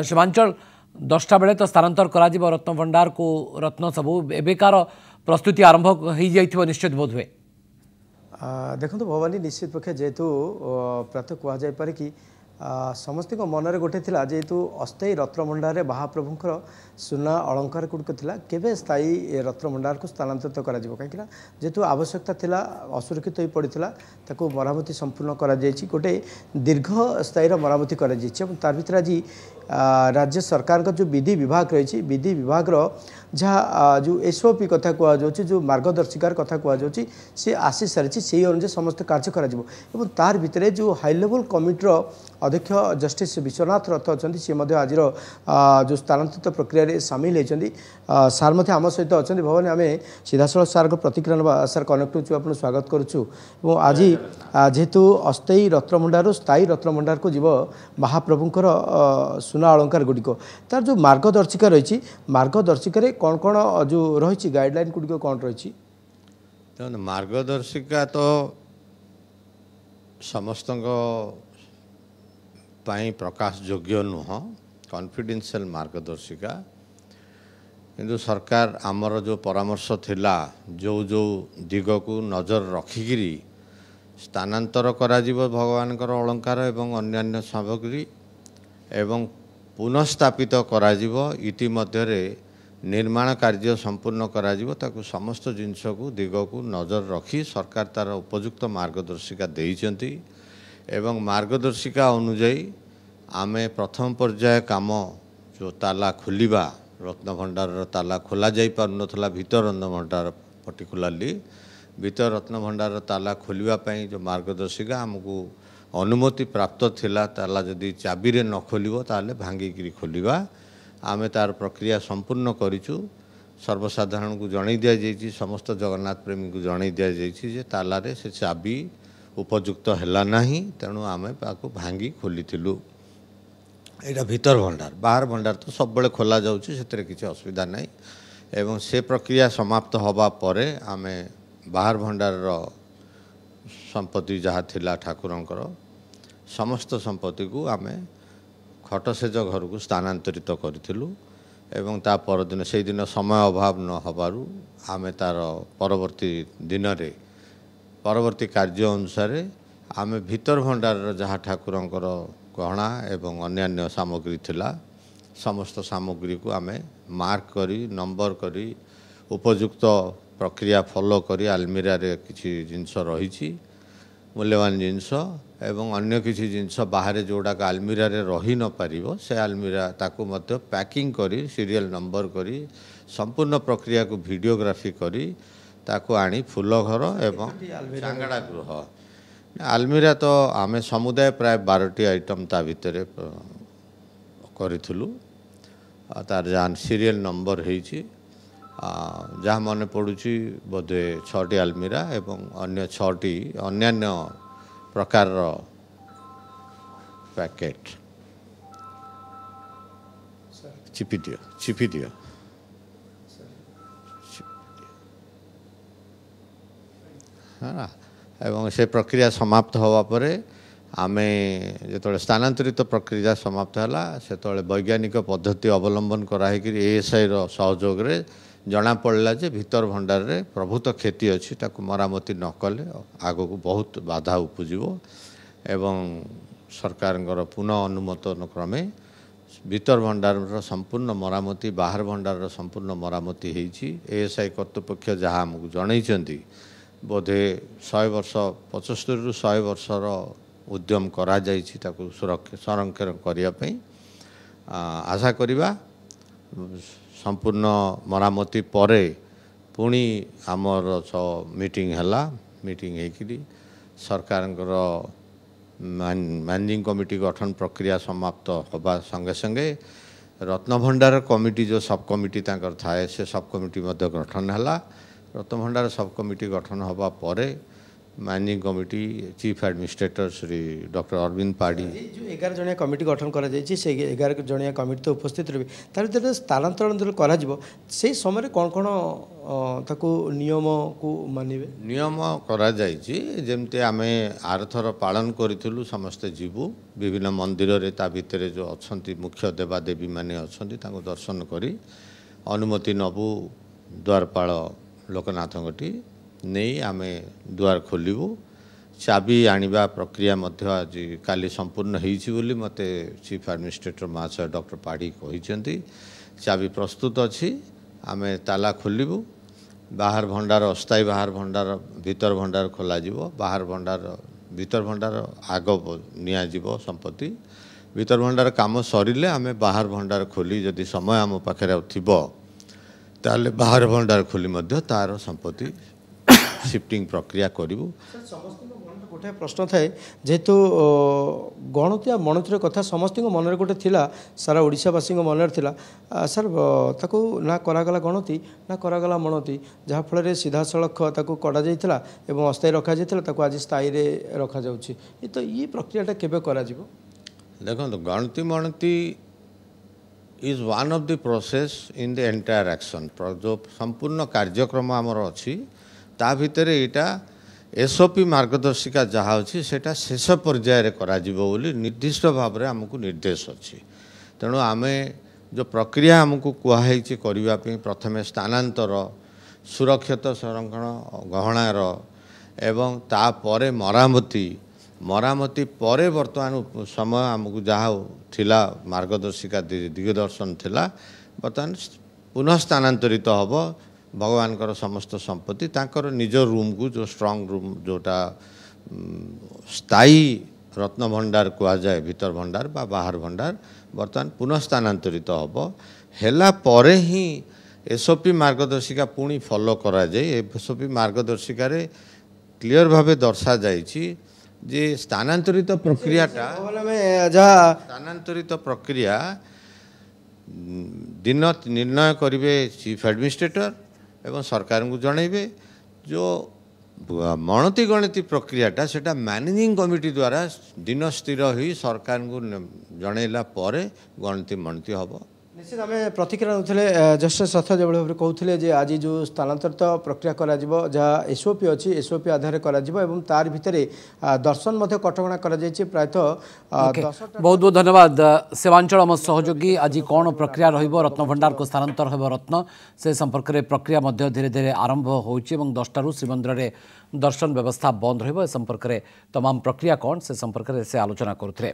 शिवांचल 10टा बेले तो स्थानांतर करा रत्न भंडार को रत्न सबू एबेकार प्रस्तुति आरंभ हो जाइथिबो निश्चित बोध हुए। देखो भवानी निश्चित पक्षे जेहेतु प्रातः कहुई पारे कि समस्त मनरे गोटे थिला जेहेतु अस्थायी रत्नभंडार महाप्रभुंर सुना अलंकार गुड़िक थिला केबे स्थायी रत्नभंडार को स्थानांतरित करा जिवो कहीं जेहेतु आवश्यकता थिला असुरक्षित हो पड़ता ताको मरामती संपूर्ण करा जायछि गोटे दीर्घ स्थायी मरामती करा जायछि एवं तार भीतर आज राज्य सरकार का जो विधि विभाग रही विधि विभाग जहाँ जो एसओपी कथा कहुच्छे जो मार्गदर्शिकार कथा कहुच्छे सी आसी सारी से अनुसार समस्त कार्य कर तार भितर जो हाई लेवल कमिटर अध्यक्ष जस्टिस विश्वनाथ रथ अच्छा सी आज जो स्थानांतरित प्रक्रिया सामिल होती सार मध्य आम सहित अच्छा भवानी आम सीधासल सार को प्रतिक्रिया सार कनेक्ट होचु आपन स्वागत करुचु आज जेहेतु अस्थायी रत्नभंडार स्थायी रत्नभंडार को जीव महाप्रभुंकर सुना अलंकार गुड़िक तार जो मार्गदर्शिका रही मार्गदर्शिका कौन कौन जो रही गाइडलाइन गुड़िक कौन रही मार्गदर्शिका तो समस्त प्रकाश योग्य नुह कॉन्फिडेंशियल मार्गदर्शिका किंतु सरकार आमर जो परामर्श थिला जो जो दिग को नजर रखिकी स्थानांतर करा भगवान अलंकार एवं अन्यान्य सामग्री एवं पुनःस्थापित करा इतिमध्य निर्माण कार्य संपूर्ण करा ताकू समस्त जिनस को दिग को नजर रखी सरकार तार उपयुक्त मार्गदर्शिका देइचंती एवं मार्गदर्शिका अनुजाई आमे प्रथम पर्याय काम जो ताला खोलिबा रत्नभंडार ताला खोला जाई पारुनथला भीतर रत्नभंडार पर्टिकुलाली भीतर रत्नभंडार ताला खोलिबा पई जो मार्गदर्शिका हमको अनुमति प्राप्त थिला ताला जदि चाबी रे न खोलिबो ताले भांगी खोलिबा आमे तार प्रक्रिया संपूर्ण करिचु सर्वसाधारण को जणाई दिया जाइछि समस्त जगन्नाथ प्रेमी को जणाई दिया जाइछि जे ताला रे से चाबी उपयुक्त हैला नाही तेणु आमे पाको भांगी खोलिथिलु एटा भीतर भंडार बाहर भंडार तो सब बेले खोला जाउछि सेतरे किछि असुविधा नाही एवं से प्रक्रिया समाप्त होबा परे आमे बाहर भंडार रो संपत्ति जहाँ थिला ठाकुरंकर समस्त संपत्ति को आमे खटसेज घर को स्थानांतरित करूँ एवं ता परदिन से दिन समय अभाव न होबारु आमे तार परवर्ती दिन रे परवर्ती कार्य अनुसार आमे भीतर भंडार जहाँ ठाकुरंकर गहना एवं अन्यान्य सामग्री थिला समस्त सामग्री को आमे मार्क करी नंबर करी उपयुक्त प्रक्रिया फॉलो करी आलमीरा रे किछि जिनस रही मूल्यवान जिनस एवं अन्य किसी जिनस बाहर जोड़ा आलमीरा रे रही न पारिबो से आलमीरा ताकू मध्य पैकिंग करी सीरियल नंबर करी संपूर्ण प्रक्रिया को वीडियोग्राफी करी ताकू आनी फूल घर एवं चांगड़ा गृह आलमीरा तो आमे समुदाय प्राय 12टी आइटम ता भितर करिथुलु तार जान सीरियल नंबर हेछि जहाँ मन पड़ुची बोधे 6टी आलमीरा एवं अन्य 6टी अन्यान्य प्रकार पैकेट चिपी दियो हाँ एवं से प्रक्रिया समाप्त होवा परे आमे जो स्थानांतरित प्रक्रिया समाप्त है से वैज्ञानिक पद्धति अवलंबन कराई एएसआई सहयोग रे जना पड़ा जे भीतर भंडार रे प्रभुत क्षति अच्छी ताकू मरामती न कले आग को बहुत बाधा उपजीव एवं सरकार पुनः अनुमोदन क्रमे भीतर भंडार संपूर्ण मरामती बाहर भंडार संपूर्ण मरामती होती एएसआई कर्तृपक्ष जहाँ आमको जनई बोधे 100 वर्ष 75 रु 100 वर्षर उद्यम करा जाइछि ताकू संरक्षण करने आशा करिबा संपूर्ण मरामती परे पुणी आमर मीटिंग हैला मीटिंग हेकि सरकार मैनेजिंग कमिटी गठन प्रक्रिया समाप्त होबा संगे संगे रत्नभंडार कमिटी जो सब कमिटी तांकर थाए से सब कमिटी मध्य गठन हैला रत्नभंडार सब कमिटी गठन होबा परे managing committee chief administrator Shri doctor Arvind Padhi जो 11 जणिया कमिटी गठन करा जायछि से 11 जणिया कमिटी तो उपस्थित रही तार भीतर स्थानांतरण जो करा जिवो से समय कौन कौन ताको नियम को मानिबे नियम करा जायछि जेमते आमे आरथर पालन करिथुलु समस्त जीवु विभिन्न मंदिर रे ता भितरे जो अछंती मुख्य देवादेवी माने अछंती ताको दर्शन करी अनुमति नबु द्वारपाल लोकनाथंगटी नहीं आमे द्वार खोलू चाबी आनिबा प्रक्रिया मध्य आज काली संपूर्ण होईछि बोली मते चीफ एडमिनिस्ट्रेटर महाशय डॉक्टर पाढ़ी कहिसेंती चाबी प्रस्तुत अछि आमे ताला खोलू बाहर भंडार अस्थायी बाहर भंडार भीतर भंडार खोल बाहर भंडार भीतर भंडार आग निया जीवो संपत्ति भीतर भंडार काम सरिले आमे बाहर भंडार खोली जदि समय आम पाखे थिबो ताले बाहर भंडार खोली मध्य तार संपत्ति शिफ्टिंग प्रक्रिया करूँ गोटे प्रश्न थाए जेहेतु गणति आ मणतिर कथा समस्त मन में गोटे थिला सारा ओडिशावासी मन थिला सर ताकू ना करागला गणति ना करागला मणति जहाँ फल सीधा सड़क ताकू कड़ा जाइथिला एवं अस्थायी रखा जाइथिला ताकू आज स्थायी रे रखा जाउछि तो ये प्रक्रियाटा केबे करा जिवो देखो गणति मणति is one of the process in the entire action जो संपूर्ण कार्यक्रम आमर अच्छी ता भितर यहाँ एसओपी मार्गदर्शिका जहाँ अच्छी सेटा शेष पर्यायर करा जिवो बोली निर्दिष्ट भाव में आमको निर्देश अच्छी तेणु आमे जो प्रक्रिया आमको कहुई करने प्रथमे स्थानांतर सुरक्षित संरक्षण गहणार एवं तापर मरामती मरामती परे वर्तमान समय आमको जहाँ थिला मार्गदर्शिका दिगदर्शन थिला बर्तमान पुनः स्थानांतरित हब भगवान समस्त संपत्ति तांकर निज रूम को जो स्ट्रांग रूम जोटा स्थायी रत्न भंडार कहुए भीतर भंडार बा बाहर भंडार बर्तमान पुनः स्थानांतरित हब हेला परे ही एसओपी मार्गदर्शिका पुणी फॉलो करा जाए एसओपी मार्गदर्शिका रे क्लियर भावे दर्शा जाइछि जे स्थानांतरित प्रक्रियाटा स्थानांतरित प्रक्रिया दिन निर्णय करेंगे चीफ एडमिनिस्ट्रेटर एवं सरकार को जनइबे जो मणति गणति प्रक्रियाटा सेटा मैनेजिंग कमिटी द्वारा दिन स्थिर हुई सरकार को जनइला परे गणति मणति हब निश्चित आम प्रतिक्रिया नौले जस्ट सथ जो भाव कहते जे आज जो स्थानांतरित प्रक्रिया करा जहाँ एसओपी अच्छी एसओपी आधार करा एवं तार भितर दर्शन कटकणा प्रायतः बहुत बहुत धन्यवाद सेवांचल आम सहयोगी आज कौन प्रक्रिया रत्न भंडार को स्थानांतर हो रत्न से संपर्क में प्रक्रिया धीरे धीरे आरंभ हो 10 श्रीमंदिर में दर्शन व्यवस्था बंद रही संपर्क में तमाम प्रक्रिया कौन से संपर्क में से आलोचना करुଥିଲେ।